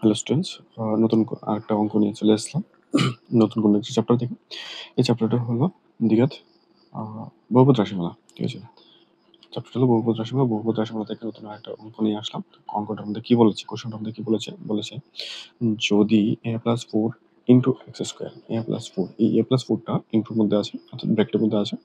Hello students, নতুন আরেকটা অঙ্ক নিয়ে চলে আসলাম। নতুন কোনো একটি চ্যাপ্টার থেকে। এই চ্যাপ্টারটা হলো দ্বিঘাত বহুপদ রাশিমালা। ঠিক আছে, চ্যাপ্টারটা হলো বহুপদ রাশিমালা। বহুপদ রাশিমালা থেকে নতুন আরেকটা অঙ্ক নিয়ে আসলাম। অঙ্কটার মধ্যে কি বলেছে, কোশ্চেনটার মধ্যে কি বলেছে, যদি a plus four into X square, a plus four, এই a প্লাস ফোরটা ইন্টুর মধ্যে আছে, অর্থাৎ ব্র্যাকেটের মধ্যে আছে,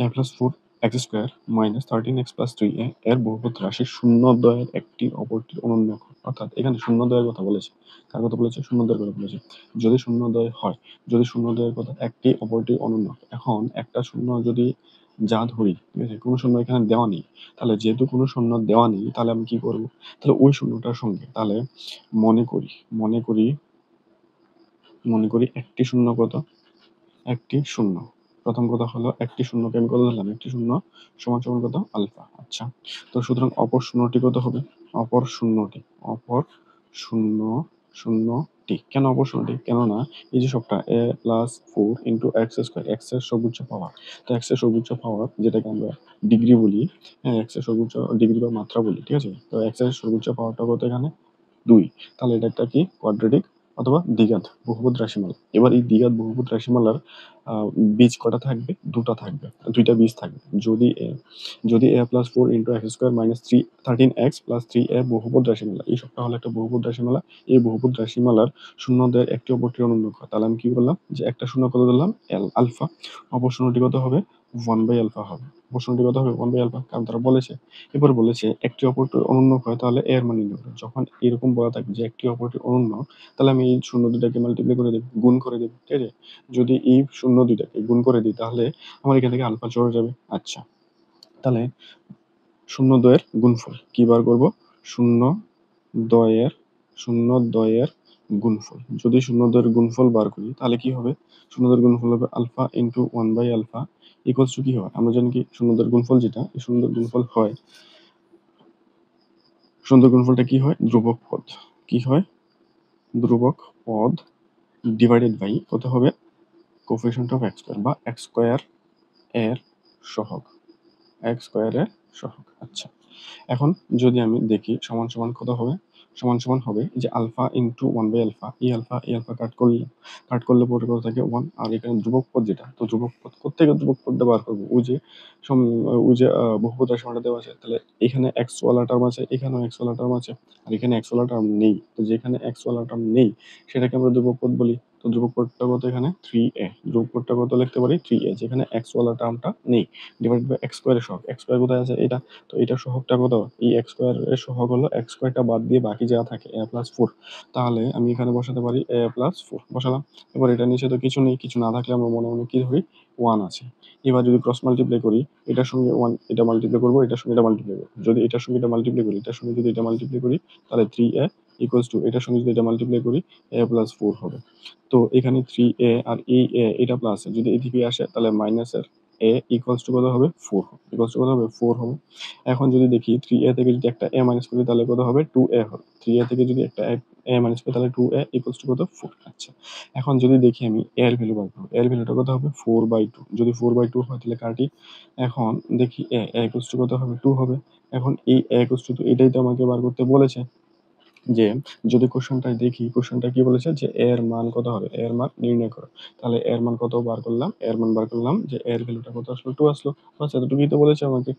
a plus four x square minus 13x plus 3a এর বহুপদ রাশি শূন্যদ্বয়ের একটি অপরটির অনন্য হয়। অর্থাৎ এখানে শূন্যদ্বয়ের কথা বলেছে। কার কথা বলেছে? শূন্যদ্বয়ের কথা বলেছে। যদি শূন্যদ্বয় হয়, যদি শূন্যদ্বয়ের কথা একটি অপরটির অনন্য হয়। এখন একটা শূন্য যদি যা ধরি, ঠিক আছে, কোনো শূন্য এখানে দেওয়া নেই, তাহলে যেহেতু কোনো শূন্য দেওয়া নেই, তাহলে আমি কি করব? তাহলে ওই শূন্যটার সঙ্গে তাহলে মনে করি মনে করি মনে করি একটি শূন্য কত? একটি শূন্য। প্রথম কথা হলো একটি শূন্যকে আমি কত ধরলাম? একটি শূন্য সমান সমান কত? আলফা। আচ্ছা, তো সুতরাং অপর শূন্যটি কত হবে? অপর শূন্যটি অপর শূন্য শূন্যটি কেন অপর শূন্যটি? কেননা এই যে সবটা A plus four into X square, X এর সর্বোচ্চ পাওয়ার। তো এক্স এর সর্বোচ্চ পাওয়ার, যেটাকে আমরা ডিগ্রি বলি, হ্যাঁ, এক্স এর সর্বোচ্চ ডিগ্রি বা মাত্রা বলি, ঠিক আছে। তো এক্স এর সর্বোচ্চ পাওয়ারটা কত এখানে? 2। তাহলে এটা একটা কি? কোয়াড্রেটিক অথবা দ্বিঘাত বহুপদ রাশিমালা। এবার এই দ্বিঘাত বহুপদ রাশিমালার বীজ কটা থাকবে? দুটা থাকবে, দুইটা বীজ থাকবে। যদি a plus four into X square minus 13x plus 3a বহুপদ রাশিমালা, এই সবটা হলো একটা বহুপদ রাশিমালা। এই বহুপদ রাশিমালার শূন্যদের একটি অপরটির অনুন্নক হয়। তাহলে আমি কি করলাম? যে একটা শূন্য কত ধরলাম? আলফা। অপর শূন্যটি কত হবে? 1/আলফা হবে। অপর শূন্যটি কত হবে? 1/আলফা, কারণ তারা বলেছে। এবার বলেছে একটি অপরটির অনন্য হয়, তাহলে এর মান নির্ণয় করো। যখন এরকম বলা থাকে যে একটি অপরটির অনন্য, তাহলে আমি এই শূন্য দুটাকে মাল্টিপ্লাই করে দেবো, গুণ করে দেবো, ঠিক আছে। যদি এই শূন্য দুটাকে গুণ করে দিই, তাহলে আমার এখান থেকে আলফা চলে যাবে। আচ্ছা, তাহলে শূন্য দ্বয়ের গুণফল কি বার করব? শূন্য দ্বয়ের শূন্য দ্বয়ের গুণফল। যদি শূন্য দ্বয়ের গুণফল বার করি, তাহলে কি হবে? শূন্য দ্বয়ের গুণফল হবে আলফা ইন্টু 1/আলফা ইকুয়ালস টু কি হয়? আমরা জানি কি শূন্য দ্বয়ের গুণফল যেটা, এই শূন্য দ্বয়ের গুণফল হয়, সুন্দর গুণফলটা কি হয়? ধ্রুবক পদ। কি হয়? ধ্রুবক পদ ডিভাইডেড বাই কত হবে? কোফিশিয়েন্ট অফ এক্স স্কোয়ার বা এক্স স্কোয়ার এর সহগ। এক্স স্কোয়ার এর সহগ। আচ্ছা, এখন যদি আমি দেখি সমান সমান কত হবে? সমান সমান হবে যে আলফা ইন্টু 1/আলফা। এই আলফা কাট করলে পরে কত থাকে? 1। আর এখানে ধ্রুবক পদ যেটা, তো ধ্রুবক পদ কোত্থেকে ধ্রুবক পদটা বার করবো? ওই যে বহুপদ রাশিমালাটা দেওয়া আছে, তাহলে এখানে এক্স ওয়ালা টার্ম আছে, এখানেও এক্স ওয়ালা টার্ম আছে, আর এখানে এক্স ওয়ালা টার্ম নেই। তো যেখানে এক্স ওয়ালা টার্ম নেই, সেটাকে আমরা ধ্রুবক পদ বলি। তো ধ্রুবক পদটা কত এখানে? 3a। ধ্রুবক পদটা কত লিখতে পারি? 3a, যেখানে এক্স ওয়ালা টার্মটা নেই। ডিভাইড বাই এক্স স্কোয়ারের সহগ। এক্স স্কোয়ার কোথায় আছে? এটা। তো এটার সহগটা কত? এই এক্স স্কোয়ার এর সহগ হলো এক্স স্কোয়ারটা বাদ দিয়ে বাকি যা থাকে a প্লাস ফোর। তাহলে আমি এখানে বসাতে পারি a প্লাস ফোর, বসালাম। এবার এটা নিচে তো কিছু নেই, কিছু না থাকলে আমরা মনে মনে কি ধরি? 1 আছে। এবার যদি ক্রস মাল্টিপ্লাই করি, এটার সঙ্গে 1 এটা মাল্টিপ্লাই করবো, এটার সঙ্গে এটা মাল্টিপ্লাই করবো। যদি এটার সঙ্গে এটা মাল্টিপ্লাই করি, এটার সঙ্গে যদি এটা মাল্টিপ্লাই করি, তাহলে 3a ইকুয়ালস টু এটার সঙ্গে যদি এটা মাল্টিপ্লাই করি a প্লাস ফোর হবে। তো এখানে 3a আর এই a এটা প্লাস, যদি এদিকে আসে তাহলে মাইনাসের a ইকুয়ালস টু কত হবে? 4 হবে। ইকুয়ালস টু কত হবে? 4 হবে। এখন যদি দেখি 3a থেকে যদি একটা a মাইনাস করি, তাহলে কত হবে? 2a হবে। 3a থেকে যদি একটা a মাইনাস করি, তাহলে 2a ইকুয়ালস টু কত? 4। আচ্ছা, এখন যদি দেখি আমি a এর ভ্যালু বার করব, a এর ভ্যালুটা কত হবে? 4/2। যদি 4/2 হয় তাহলে কাটি। এখন দেখি a ইকুয়ালস টু কত হবে? 2 হবে। এখন এই a ইকুয়ালস টু, এটাই তো আমাকে বার করতে বলেছে। যে যদি কোশ্চেনটায় দেখি, কোশ্চেনটা কি বলেছে যে এর মান কত হবে? এর মান নির্ণয় করো। তাহলে এর মান কত বার করলাম? এর মান বার করলাম যে এর ভ্যালুটা কত আসলো? 2 আসলো। বাস এতটুকুই তো বলেছে আমাকে।